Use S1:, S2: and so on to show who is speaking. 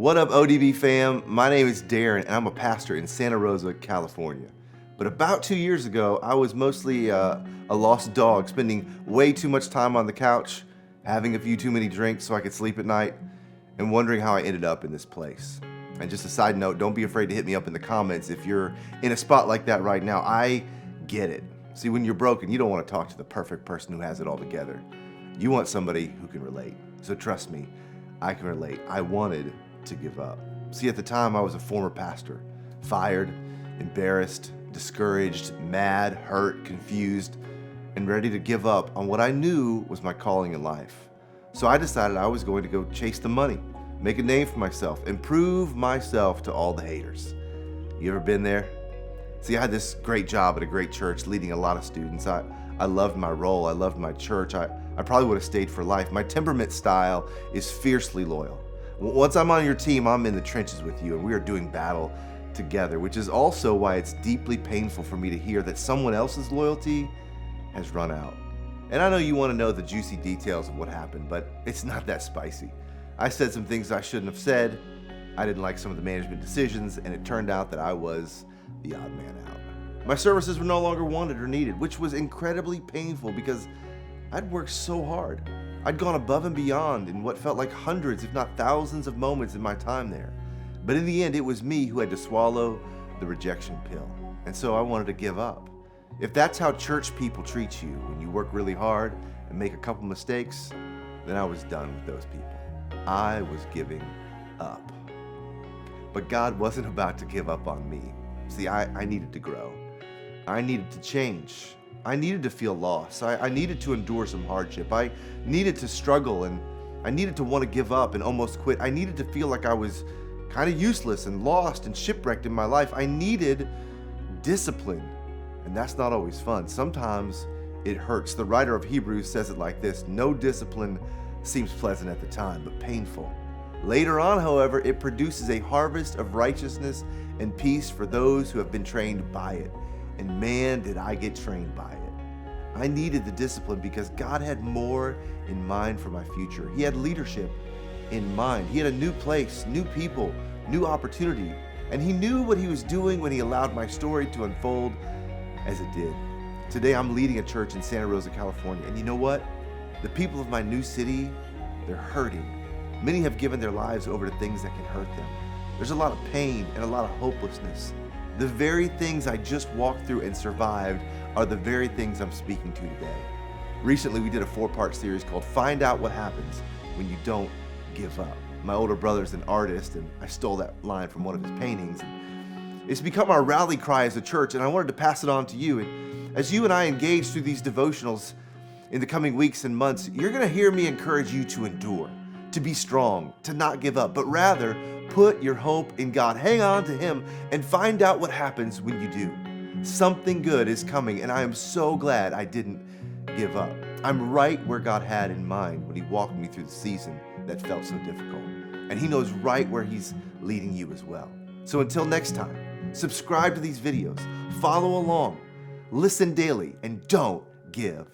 S1: What up, ODB fam? My name is Darren, and I'm a pastor in Santa Rosa, California. But about 2 years ago, I was mostly a lost dog, spending way too much time on the couch, having a few too many drinks so I could sleep at night, and wondering how I ended up in this place. And just a side note, don't be afraid to hit me up in the comments if you're in a spot like that right now. I get it. See, when you're broken, you don't want to talk to the perfect person who has it all together. You want somebody who can relate. So trust me, I can relate. I wanted to give up. See, at the time, I was a former pastor, fired, embarrassed, discouraged, mad, hurt, confused, and ready to give up on what I knew was my calling in life. So I decided I was going to go chase the money, make a name for myself, and prove myself to all the haters. You ever been there? See, I had this great job at a great church leading a lot of students. I loved my role. I loved my church. I probably would have stayed for life. My temperament style is fiercely loyal. Once I'm on your team, I'm in the trenches with you, and we are doing battle together, which is also why it's deeply painful for me to hear that someone else's loyalty has run out. And I know you want to know the juicy details of what happened, but it's not that spicy. I said some things I shouldn't have said. I didn't like some of the management decisions, and it turned out that I was the odd man out. My services were no longer wanted or needed, which was incredibly painful because I'd worked so hard. I'd gone above and beyond in what felt like hundreds, if not thousands, of moments in my time there. But in the end, it was me who had to swallow the rejection pill. And so I wanted to give up. If that's how church people treat you when you work really hard and make a couple mistakes, then I was done with those people. I was giving up. But God wasn't about to give up on me. See, I needed to grow. I needed to change. I needed to feel loss. I needed to endure some hardship. I needed to struggle, and I needed to want to give up and almost quit. I needed to feel like I was kind of useless and lost and shipwrecked in my life. I needed discipline, and that's not always fun. Sometimes it hurts. The writer of Hebrews says it like this: no discipline seems pleasant at the time, but painful. Later on, however, it produces a harvest of righteousness and peace for those who have been trained by it. And man, did I get trained by it. I needed the discipline because God had more in mind for my future. He had leadership in mind. He had a new place, new people, new opportunity. And he knew what he was doing when he allowed my story to unfold as it did. Today, I'm leading a church in Santa Rosa, California. And you know what? The people of my new city, they're hurting. Many have given their lives over to things that can hurt them. There's a lot of pain and a lot of hopelessness. The very things I just walked through and survived are the very things I'm speaking to today. Recently, we did a 4-part series called Find Out What Happens When You Don't Give Up. My older brother's an artist, and I stole that line from one of his paintings. It's become our rally cry as a church, and I wanted to pass it on to you. And as you and I engage through these devotionals in the coming weeks and months, you're going to hear me encourage you to endure, to be strong, to not give up, but rather put your hope in God. Hang on to Him and find out what happens when you do. Something good is coming, and I am so glad I didn't give up. I'm right where God had in mind when He walked me through the season that felt so difficult. And He knows right where He's leading you as well. So until next time, subscribe to these videos, follow along, listen daily, and don't give